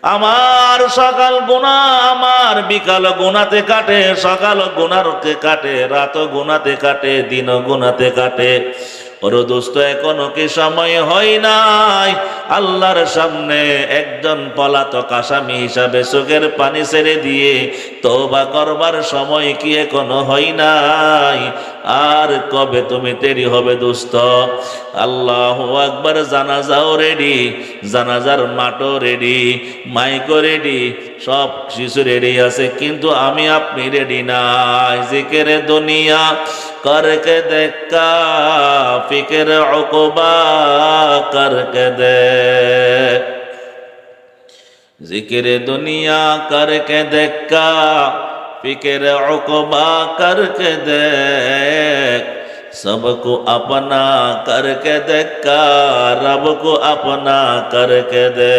আমার সকাল গুনাহ আমার বিকাল গুনাতে কাটে, সকাল গুনারকে কাটে, রাত গুনাতে কাটে, দিন গুনাতে কাটে। ওরে দোস্ত, এখনো কি সময় হয় নাই আল্লাহর সামনে একজন পলাতক আসামি হিসাবে চোখের পানি ছেড়ে দিয়ে তওবা করবার সময় কি এখনো হয় নাই? আর কবে তুমি দেরি হবে দোস্ত? আল্লাহু আকবার। জানাজাও রেডি, জানাজার মাঠও রেডি, মাইকও রেডি, সব কিছু রেডি আছে, কিন্তু আমি আপনি রেডি নাই। জিকিরে দুনিয়া करके देखा फिक्र उक़बा करके दे, जिक्र दुनिया करके देखा फिक्र उक़बा करके दे, सबको अपना करके देखा रब को अपना करके दे।